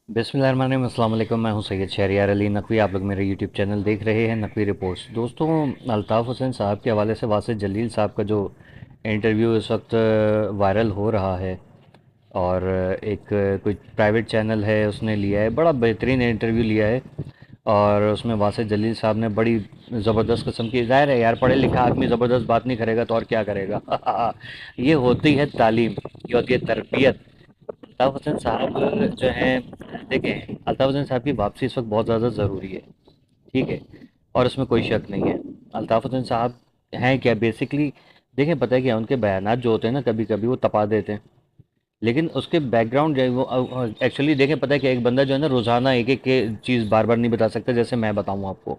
बिस्मिल्लाहिर्रहमानिर्रहीम। अस्सलाम वालेकुम। मैं हूं सैयद शहरियार अली नकवी। आप लोग मेरे यूट्यूब चैनल देख रहे हैं नकवी रिपोर्ट्स। दोस्तों, अल्ताफ़ हुसैन साहब के हवाले से वासिद जलील साहब का जो इंटरव्यू इस वक्त वायरल हो रहा है, और एक कोई प्राइवेट चैनल है उसने लिया है, बड़ा बेहतरीन इंटरव्यू लिया है। और उसमें वासिद जलील साहब ने बड़ी ज़बरदस्त किस्म की, ज़ाहिर है यार, पढ़े लिखा आदमी ज़बरदस्त बात नहीं करेगा तो और क्या करेगा। ये होती है तालीम, ये होती है तरबियत। अल्ताफ़ हुसैन साहब जो हैं, देखें, अल्ताफ़ हुसैन साहब की वापसी इस वक्त बहुत ज़्यादा ज़रूरी है, ठीक है, और इसमें कोई शक नहीं है। अल्ताफ़ हुसैन साहब हैं क्या बेसिकली? देखें, पता है क्या, उनके बयानात जो होते हैं ना, कभी कभी वो तपा देते हैं, लेकिन उसके बैकग्राउंड जो है वो एक्चुअली, देखें, पता है कि एक बंदा जो है ना, रोज़ाना एक एक के चीज़ बार बार नहीं बता सकता। जैसे मैं बताऊँ आपको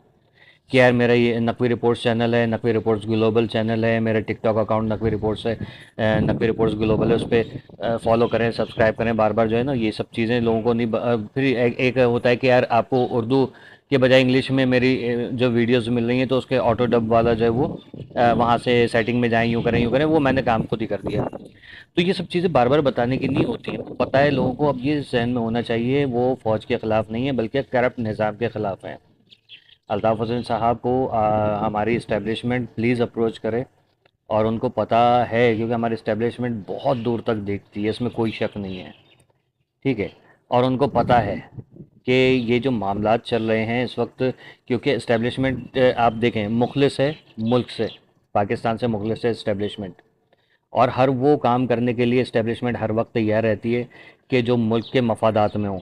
कि यार, मेरा ये नकवी रिपोर्ट्स चैनल है, नकवी रिपोर्ट्स ग्लोबल चैनल है, मेरा टिकटॉक अकाउंट नकवी रिपोर्ट्स है, नकवी रिपोर्ट्स ग्लोबल है, उस पर फॉलो करें, सब्सक्राइब करें, बार बार जो है ना, ये सब चीज़ें लोगों को नहीं फिर एक होता है कि यार, आपको उर्दू के बजाय इंग्लिश में मेरी जो वीडियोस मिल रही हैं, तो उसके ऑटो डब वाला जो है वो वहाँ से सेटिंग में जाएं, यूँ करें, वो मैंने काम खुद ही कर दिया। तो ये सब चीज़ें बार बार बताने की नहीं होती हैं, पता है लोगों को। अब ये जहन में होना चाहिए, वो फ़ौज के ख़िलाफ़ नहीं है, बल्कि करप्ट निज़ाम के ख़िलाफ़ है। अल्ताफ़ हुसैन साहब को हमारी इस्टेब्लिशमेंट प्लीज़ अप्रोच करे, और उनको पता है, क्योंकि हमारी इस्टेब्लिशमेंट बहुत दूर तक देखती है, इसमें कोई शक नहीं है, ठीक है। और उनको पता है कि ये जो मामलात चल रहे हैं इस वक्त, क्योंकि इस्टेब्लिशमेंट आप देखें, मुखलिस है मुल्क से, पाकिस्तान से मुखलिस है इस्टेब्लिशमेंट। और हर वो काम करने के लिए इस्टेब्लिशमेंट हर वक्त तैयार रहती है कि जो मुल्क के मफादात में हो,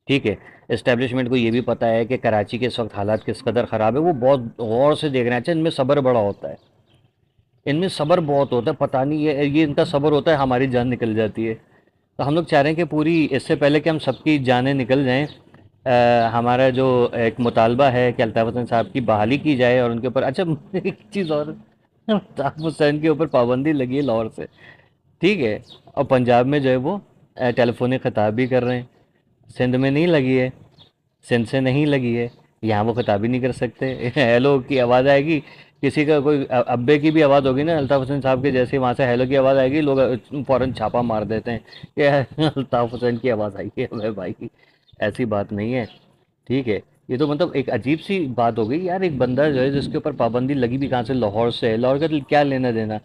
ठीक है। इस्टेब्लिशमेंट को ये भी पता है कि कराची के इस वक्त हालात किस कदर ख़राब है, वो बहुत गौर से देख रहे हैं। अच्छा, इनमें सब्र बड़ा होता है, इनमें सब्र बहुत होता है, पता नहीं ये इनका सब्र होता है, हमारी जान निकल जाती है। तो हम लोग चाह रहे हैं कि पूरी, इससे पहले कि हम सबकी जानें निकल जाएं, हमारा जो एक मुतालबा है कि अल्ताफ़ हुसैन साहब की बहाली की जाए, और उनके ऊपर, अच्छा, एक चीज़ और, अल्ताफ़ हुसैन के ऊपर पाबंदी लगी है लाहौर से, ठीक है, और पंजाब में जो है वो टेलीफोनिक खिताब भी कर रहे हैं। सिंध में नहीं लगी है, सिंध से नहीं लगी है, यहाँ वो खिताब ही नहीं कर सकते। हेलो की आवाज़ आएगी, किसी का कोई अब्बे की भी आवाज़ होगी ना अल्ताफ़ हुसैन साहब के जैसे, वहाँ से हेलो की आवाज़ आएगी, लोग फ़ौरन छापा मार देते हैं कि अल्ताफ़ हुसैन की आवाज़ आई है। अबे भाई, ऐसी बात नहीं है, ठीक है। ये तो मतलब एक अजीब सी बात हो गई यार, एक बंदा जो है जिसके ऊपर पाबंदी लगी भी कहाँ से, लाहौर से है। लाहौर का तो क्या लेना देना,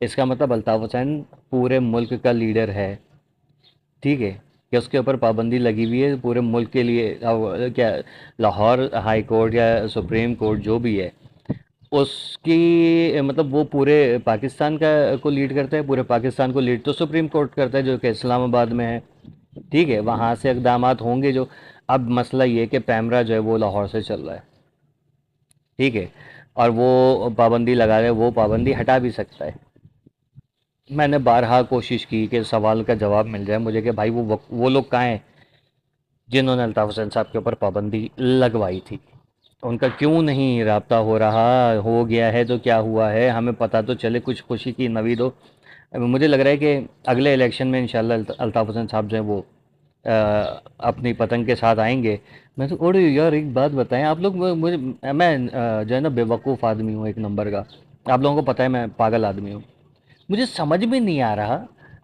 इसका मतलब अल्ताफ़ हुसैन पूरे मुल्क का लीडर है, ठीक है, कि उसके ऊपर पाबंदी लगी हुई है पूरे मुल्क के लिए। क्या, लाहौर हाई कोर्ट या सुप्रीम कोर्ट जो भी है, उसकी मतलब वो पूरे पाकिस्तान का को लीड करता है, पूरे पाकिस्तान को लीड तो सुप्रीम कोर्ट करता है, जो कि इस्लामाबाद में है, ठीक है। वहाँ से इक़दामात होंगे जो, अब मसला ये है कि पैमरा जो है वो लाहौर से चल रहा है, ठीक है, और वो पाबंदी लगा रहे, वो पाबंदी हटा भी सकता है। मैंने बारहा कोशिश की कि सवाल का जवाब मिल जाए मुझे कि भाई वो लोग कहाँ हैं जिन्होंने अल्ताफ़ हुसैन साहब के ऊपर पाबंदी लगवाई थी, उनका क्यों नहीं राब्ता हो रहा, हो गया है तो क्या हुआ है, हमें पता तो चले, कुछ खुशी की नवीद हो। मुझे लग रहा है कि अगले इलेक्शन में इंशाल्लाह अल्ताफ़ हुसैन साहब जो है वो अपनी पतंग के साथ आएंगे। मैं तो, अरे यार, एक बात बताएं आप लोग, मुझे, मैं जो है ना, बेवकूफ़ आदमी हूँ एक नंबर का। आप लोगों को पता है मैं पागल आदमी हूँ। मुझे समझ में नहीं आ रहा,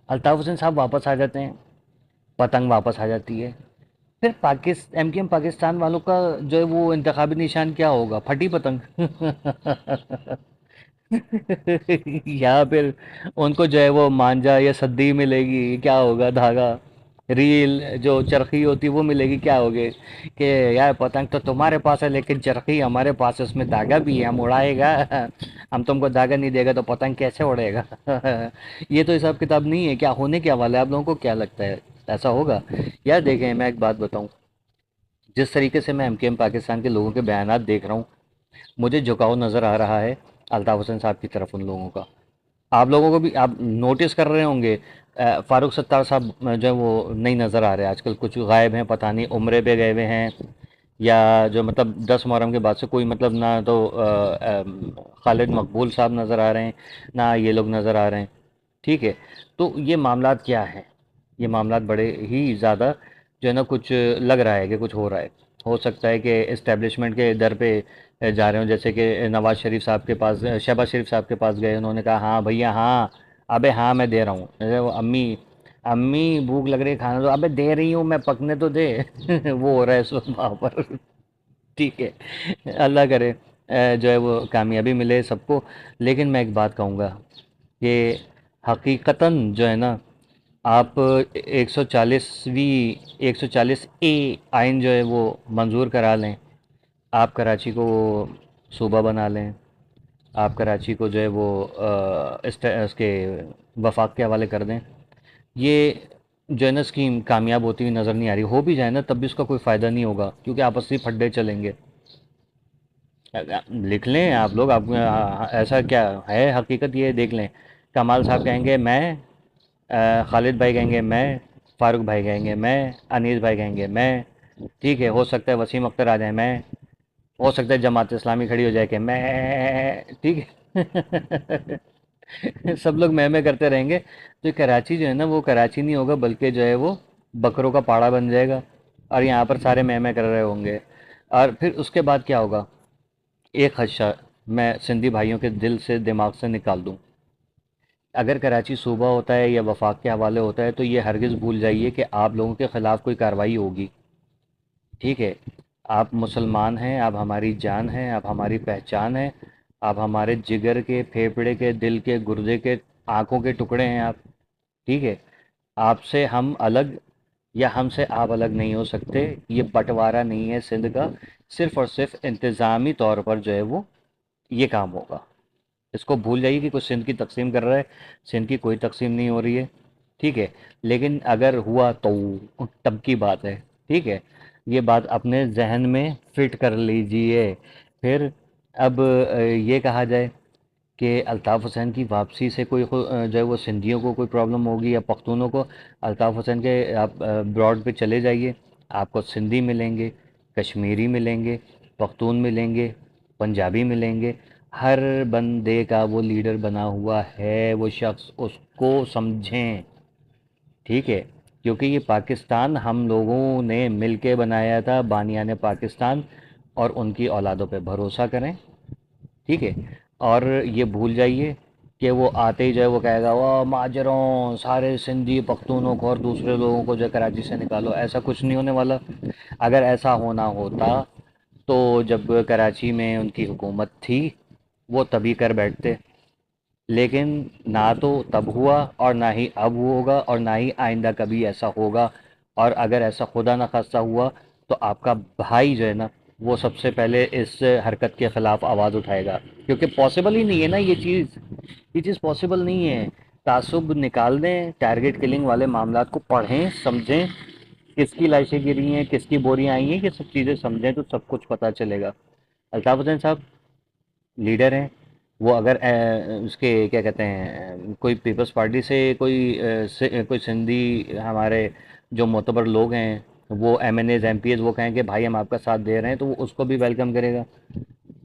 अल्ताफ़ हुसैन साहब वापस आ जाते हैं, पतंग वापस आ जाती है, फिर एमकेएम पाकिस्तान वालों का जो है वो इंतखाबी निशान क्या होगा, फटी पतंग। या फिर उनको जो है वो मांझा या सद्दी मिलेगी, क्या होगा, धागा, रील जो चरखी होती है वो मिलेगी, क्या होगे कि यार, पतंग तो तुम्हारे पास है लेकिन चरखी हमारे पास है, उसमें धागा भी है, हम उड़ाएगा। हम तुमको धागा नहीं देगा तो पतंग कैसे उड़ेगा। ये तो हिसाब किताब नहीं है। क्या होने क्या वाला है, आप लोगों को क्या लगता है, ऐसा होगा? यार देखें, मैं एक बात बताऊं, जिस तरीके से मैं एमकेएम पाकिस्तान के लोगों के बयानात देख रहा हूँ, मुझे झुकाव नज़र आ रहा है अल्ताफ़ हुसैन साहब की तरफ, उन लोगों का। आप लोगों को भी, आप नोटिस कर रहे होंगे, फ़ारूक सत्तार साहब जो है वो नहीं नज़र आ रहे आजकल, कुछ गायब हैं, पता नहीं उम्रे पे गए हुए हैं, या जो मतलब 10 मुहर्रम के बाद से कोई मतलब, ना तो खालिद मकबूल साहब नज़र आ रहे हैं, ना ये लोग नज़र आ रहे हैं, ठीक है। तो ये मामलात क्या हैं, ये मामलात बड़े ही ज़्यादा जो है ना, कुछ लग रहा है कि कुछ हो रहा है। हो सकता है कि इस्टेब्लिशमेंट के दर पे जा रहे हो, जैसे कि नवाज़ शरीफ साहब के पास, शहबाज शरीफ साहब के पास गए, उन्होंने कहा हाँ भैया हाँ, अबे हाँ मैं दे रहा हूँ, जैसे वो अम्मी अम्मी भूख लग रही है खाना दो, अबे दे रही हूँ मैं, पकने तो दे। वो हो रहा है इस वक्त वहाँ पर। ठीक है, अल्लाह करे जो है वो कामयाबी मिले सबको। लेकिन मैं एक बात कहूँगा कि हकीकतन जो है ना, आप 140वीं 140 ए आइन जो है वो मंजूर करा लें, आप कराची को सूबा बना लें, आप कराची को जो है वो इसके वफाक के हवाले कर दें, ये जो है ना स्कीम कामयाब होती हुई नज़र नहीं आ रही। हो भी जाए ना तब भी उसका कोई फ़ायदा नहीं होगा, क्योंकि आपसी फड्डे चलेंगे। लिख लें आप लोग, आप ऐसा क्या है हकीकत, ये देख लें। कमाल साहब कहेंगे मैं, खालिद भाई कहेंगे मैं, फारूक भाई कहेंगे मैं, अनीस भाई कहेंगे मैं। ठीक है, हो सकता है वसीम अख्तर आ जाए मैं, हो सकता है जमात इस्लामी खड़ी हो जाए कि मैं, ठीक है। सब लोग मैं करते रहेंगे, तो ये कराची जो है ना वो कराची नहीं होगा, बल्कि जो है वो बकरों का पाड़ा बन जाएगा। और यहाँ पर सारे मैं कर रहे होंगे। और फिर उसके बाद क्या होगा, एक खदशा मैं सिंधी भाइयों के दिल से दिमाग से निकाल दूं। अगर कराची सूबा होता है या वफाक के हवाले होता है, तो ये हरगिज़ भूल जाइए कि आप लोगों के ख़िलाफ़ कोई कार्रवाई होगी। ठीक है, आप मुसलमान हैं, आप हमारी जान हैं, आप हमारी पहचान हैं, आप हमारे जिगर के, फेफड़े के, दिल के, गुर्दे के, आँखों के टुकड़े हैं आप। ठीक है, आपसे हम अलग या हमसे आप अलग नहीं हो सकते। ये बंटवारा नहीं है सिंध का, सिर्फ़ और सिर्फ इंतज़ामी तौर पर जो है वो ये काम होगा। इसको भूल जाइए कि कुछ सिंध की तकसीम कर रहा है, सिंध की कोई तकसीम नहीं हो रही है। ठीक है, लेकिन अगर हुआ तो तब की बात है। ठीक है, ये बात अपने जहन में फिट कर लीजिए। फिर अब ये कहा जाए कि अल्ताफ़ हुसैन की वापसी से कोई जो है वो सिंधियों को कोई प्रॉब्लम होगी या पख्तूनों को, अल्ताफ़ हुसैन के आप ब्रॉड पे चले जाइए, आपको सिंधी मिलेंगे, कश्मीरी मिलेंगे, पख्तून मिलेंगे, पंजाबी मिलेंगे। हर बंदे का वो लीडर बना हुआ है वो शख्स, उसको समझें। ठीक है, क्योंकि ये पाकिस्तान हम लोगों ने मिल के बनाया था, बानियान पाकिस्तान, और उनकी औलादों पे भरोसा करें। ठीक है, और ये भूल जाइए कि वो आते ही जो है वो कहेगा वो माजरों सारे सिंधी पख्तूनों को और दूसरे लोगों को जो है कराची से निकालो। ऐसा कुछ नहीं होने वाला। अगर ऐसा होना होता तो जब कराची में उनकी हुकूमत थी वो तभी कर बैठते, लेकिन ना तो तब हुआ और ना ही अब होगा और ना ही आइंदा कभी ऐसा होगा। और अगर ऐसा खुदा न खास्ता हुआ तो आपका भाई जो है ना वो सबसे पहले इस हरकत के ख़िलाफ़ आवाज़ उठाएगा, क्योंकि पॉसिबल ही नहीं है ना ये चीज़ पॉसिबल नहीं है। तासुब निकाल दें, टारगेट किलिंग वाले मामलात को पढ़ें, समझें, किसकी लाशें गिरी हैं, किसकी बोरियां आई हैं, ये सब चीज़ें समझें तो सब कुछ पता चलेगा। अल्ताफ़ हुसैन साहब लीडर हैं, वो अगर उसके क्या कहते हैं कोई पीपल्स पार्टी से कोई सिंधी हमारे जो मोतबर लोग हैं, वो एमएनएज एमपीएज, वो कहें कि भाई हम आपका साथ दे रहे हैं, तो वो उसको भी वेलकम करेगा।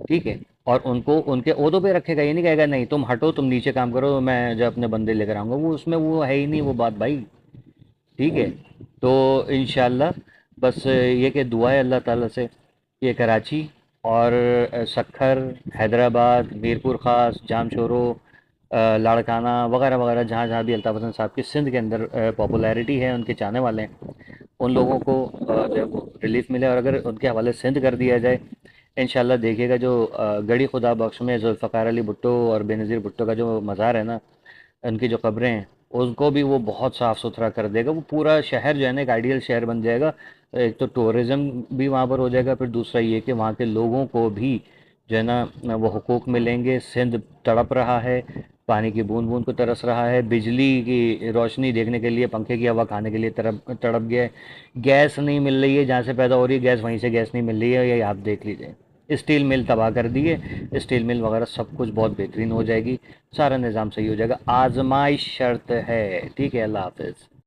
ठीक है, और उनको उनके ओहदों पे रखेगा, ये नहीं कहेगा नहीं तुम हटो, तुम नीचे काम करो, मैं जो अपने बंदे लेकर आऊँगा। वो उसमें वो है ही नहीं वो बात भाई। ठीक है, तो इंशाल्लाह बस ये कि दुआ है अल्लाह ताला से कि कराची और सक्खर, हैदराबाद, मीरपुर ख़ास, जामशोरो, लाड़काना वगैरह वगैरह, जहाँ जहाँ भी अल्ताफ़ हसन साहब की सिंध के अंदर पॉपुलैरिटी है, उनके चाहने वाले हैं, उन लोगों को जो है वो रिलीफ मिले। और अगर उनके हवाले सिंध कर दिया जाए, इंशाल्लाह देखिएगा जो गढ़ी खुदा बख्श में जुल्फ़कार अली भुट्टो और बेनज़ीर भुट्टो का जो मज़ार है ना, उनकी जो कब्रें हैं, उसको भी वो बहुत साफ़ सुथरा कर देगा। वो पूरा शहर जो है ना एक आइडियल शहर बन जाएगा। एक तो टूरिज़्म भी वहाँ पर हो जाएगा, फिर दूसरा ये कि वहाँ के लोगों को भी जो है ना वो हुकूक मिलेंगे। सिंध तड़प रहा है, पानी की बूंद बूंद को तरस रहा है, बिजली की रोशनी देखने के लिए, पंखे की हवा खाने के लिए तड़प तड़प गया है। गैस नहीं मिल रही है, जहाँ से पैदा हो रही है गैस वहीं से गैस नहीं मिल रही है, ये आप देख लीजिए। स्टील मिल तबाह कर दिए, स्टील मिल वगैरह सब कुछ बहुत बेहतरीन हो जाएगी, सारा निज़ाम सही हो जाएगा। आजमाइश शर्त है। ठीक है, अल्लाह हाफिज़।